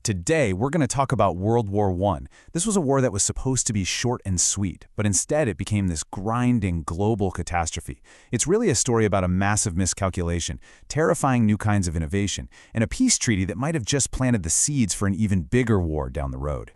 Today, we're going to talk about World War I. This was a war that was supposed to be short and sweet, but instead it became this grinding global catastrophe. It's really a story about a massive miscalculation, terrifying new kinds of innovation, and a peace treaty that might have just planted the seeds for an even bigger war down the road.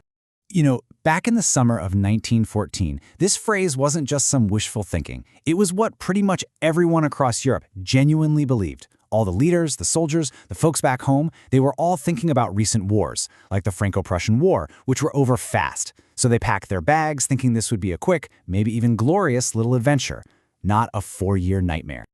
Back in the summer of 1914, this phrase wasn't just some wishful thinking. It was what pretty much everyone across Europe genuinely believed. All the leaders, the soldiers, the folks back home, they were all thinking about recent wars, like the Franco-Prussian War, which were over fast. So they packed their bags thinking this would be a quick, maybe even glorious little adventure, not a 4-year nightmare.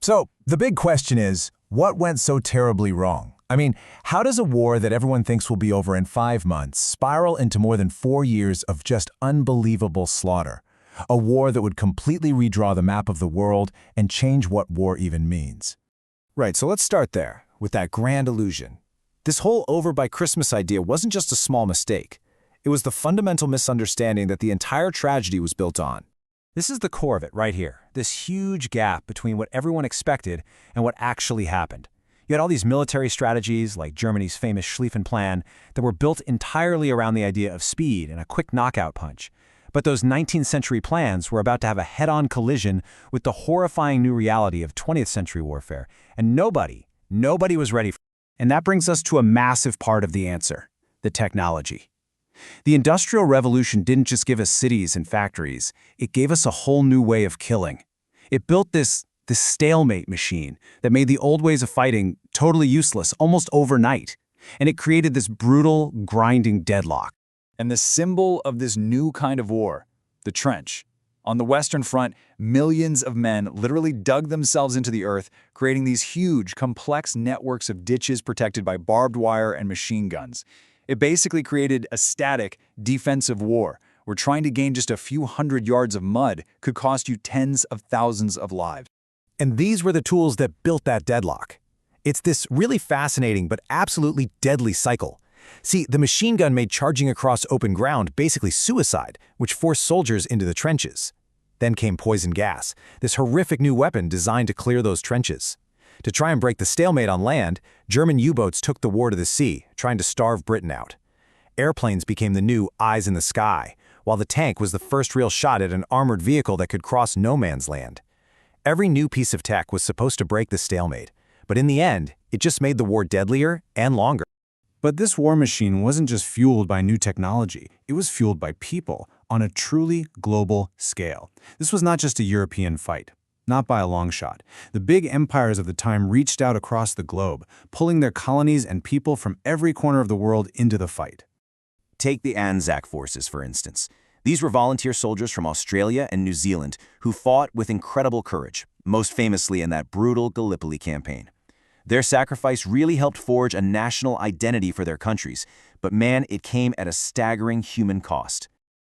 So, the big question is, what went so terribly wrong? I mean, how does a war that everyone thinks will be over in 5 months spiral into more than 4 years of just unbelievable slaughter? A war that would completely redraw the map of the world and change what war even means. Right, so let's start there, with that grand illusion. This whole over-by-Christmas idea wasn't just a small mistake. It was the fundamental misunderstanding that the entire tragedy was built on. This is the core of it right here, this huge gap between what everyone expected and what actually happened. You had all these military strategies, like Germany's famous Schlieffen Plan, that were built entirely around the idea of speed and a quick knockout punch. But those 19th century plans were about to have a head-on collision with the horrifying new reality of 20th century warfare, and nobody was ready for it. And that brings us to a massive part of the answer, the technology. The Industrial Revolution didn't just give us cities and factories, it gave us a whole new way of killing. It built this stalemate machine that made the old ways of fighting totally useless almost overnight, and it created this brutal, grinding deadlock. And the symbol of this new kind of war, the trench. On the Western Front, millions of men literally dug themselves into the earth, creating these huge, complex networks of ditches protected by barbed wire and machine guns. It basically created a static, defensive war, where trying to gain just a few hundred yards of mud could cost you tens of thousands of lives. And these were the tools that built that deadlock. It's this really fascinating but absolutely deadly cycle. See, the machine gun made charging across open ground basically suicide, which forced soldiers into the trenches. Then came poison gas, this horrific new weapon designed to clear those trenches. To try and break the stalemate on land, German U-boats took the war to the sea, trying to starve Britain out. Airplanes became the new eyes in the sky, while the tank was the first real shot at an armored vehicle that could cross no man's land. Every new piece of tech was supposed to break the stalemate, but in the end, it just made the war deadlier and longer. But this war machine wasn't just fueled by new technology, it was fueled by people on a truly global scale. This was not just a European fight, not by a long shot. The big empires of the time reached out across the globe, pulling their colonies and people from every corner of the world into the fight. Take the Anzac Forces, for instance. These were volunteer soldiers from Australia and New Zealand who fought with incredible courage, most famously in that brutal Gallipoli campaign. Their sacrifice really helped forge a national identity for their countries, but man, it came at a staggering human cost.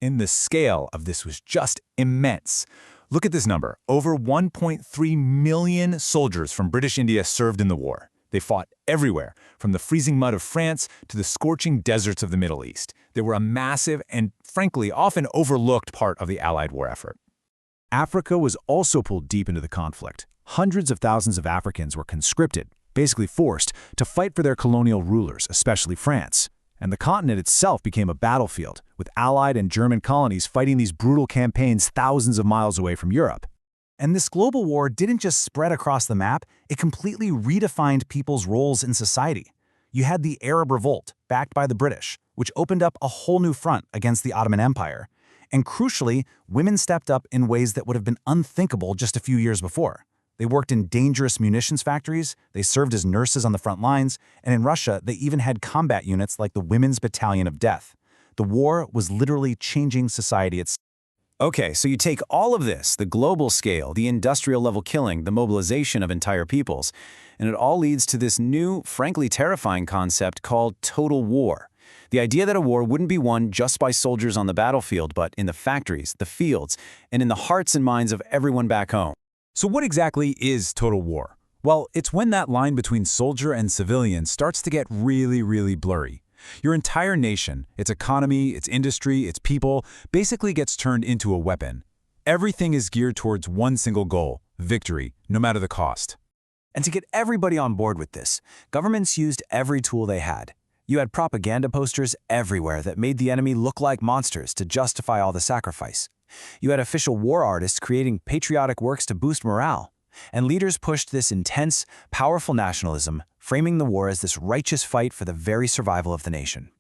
And the scale of this was just immense. Look at this number. Over 1.3 million soldiers from British India served in the war. They fought everywhere, from the freezing mud of France to the scorching deserts of the Middle East. They were a massive and, frankly, often overlooked part of the Allied war effort. Africa was also pulled deep into the conflict. Hundreds of thousands of Africans were conscripted, basically forced, to fight for their colonial rulers, especially France. And the continent itself became a battlefield, with Allied and German colonies fighting these brutal campaigns thousands of miles away from Europe. And this global war didn't just spread across the map, it completely redefined people's roles in society. You had the Arab Revolt, backed by the British, which opened up a whole new front against the Ottoman Empire. And crucially, women stepped up in ways that would have been unthinkable just a few years before. They worked in dangerous munitions factories, they served as nurses on the front lines, and in Russia, they even had combat units like the Women's Battalion of Death. The war was literally changing society itself. Okay, so you take all of this, the global scale, the industrial level killing, the mobilization of entire peoples, and it all leads to this new, frankly terrifying concept called total war. The idea that a war wouldn't be won just by soldiers on the battlefield, but in the factories, the fields, and in the hearts and minds of everyone back home. So what exactly is total war? Well, it's when that line between soldier and civilian starts to get really blurry. Your entire nation, its economy, its industry, its people, basically gets turned into a weapon. Everything is geared towards one single goal, victory, no matter the cost. And to get everybody on board with this, governments used every tool they had. You had propaganda posters everywhere that made the enemy look like monsters to justify all the sacrifice. You had official war artists creating patriotic works to boost morale. And leaders pushed this intense, powerful nationalism, framing the war as this righteous fight for the very survival of the nation.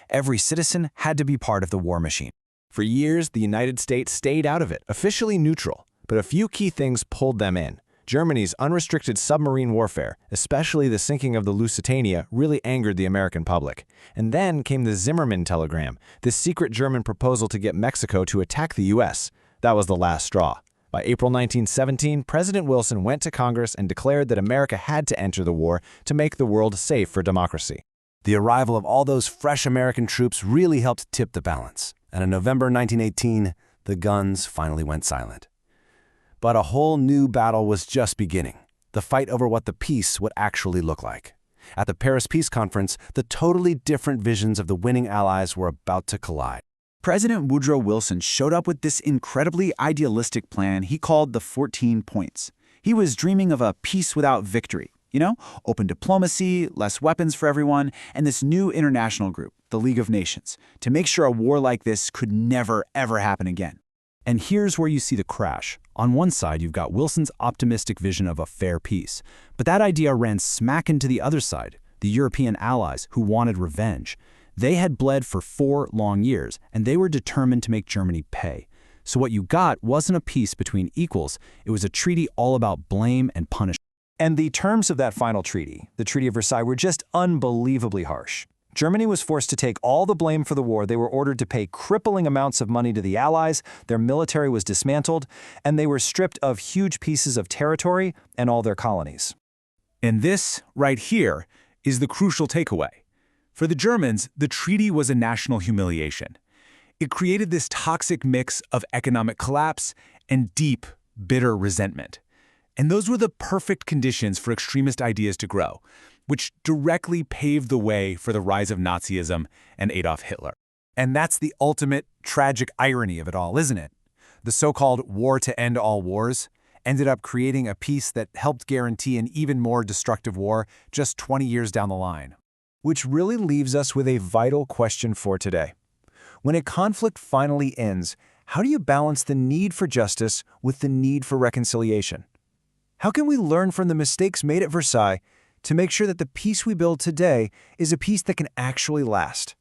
Every citizen had to be part of the war machine. For years, the United States stayed out of it, officially neutral, but a few key things pulled them in. Germany's unrestricted submarine warfare, especially the sinking of the Lusitania, really angered the American public. And then came the Zimmermann telegram, this secret German proposal to get Mexico to attack the U.S. That was the last straw. By April 1917, President Wilson went to Congress and declared that America had to enter the war to make the world safe for democracy. The arrival of all those fresh American troops really helped tip the balance. And in November 1918, the guns finally went silent. But a whole new battle was just beginning, the fight over what the peace would actually look like. At the Paris Peace Conference, the totally different visions of the winning allies were about to collide. President Woodrow Wilson showed up with this incredibly idealistic plan he called the 14 Points. He was dreaming of a peace without victory, open diplomacy, less weapons for everyone, and this new international group, the League of Nations, to make sure a war like this could never, ever happen again. And here's where you see the crash. On one side, you've got Wilson's optimistic vision of a fair peace. But that idea ran smack into the other side, the European allies who wanted revenge. They had bled for 4 long years, and they were determined to make Germany pay. So what you got wasn't a peace between equals, it was a treaty all about blame and punishment. And the terms of that final treaty, the Treaty of Versailles, were just unbelievably harsh. Germany was forced to take all the blame for the war. They were ordered to pay crippling amounts of money to the Allies, their military was dismantled, and they were stripped of huge pieces of territory and all their colonies. And this, right here, is the crucial takeaway. For the Germans, the treaty was a national humiliation. It created this toxic mix of economic collapse and deep, bitter resentment. And those were the perfect conditions for extremist ideas to grow, which directly paved the way for the rise of Nazism and Adolf Hitler. And that's the ultimate tragic irony of it all, isn't it? The so-called war to end all wars ended up creating a peace that helped guarantee an even more destructive war just 20 years down the line. Which really leaves us with a vital question for today. When a conflict finally ends, how do you balance the need for justice with the need for reconciliation? How can we learn from the mistakes made at Versailles to make sure that the peace we build today is a peace that can actually last?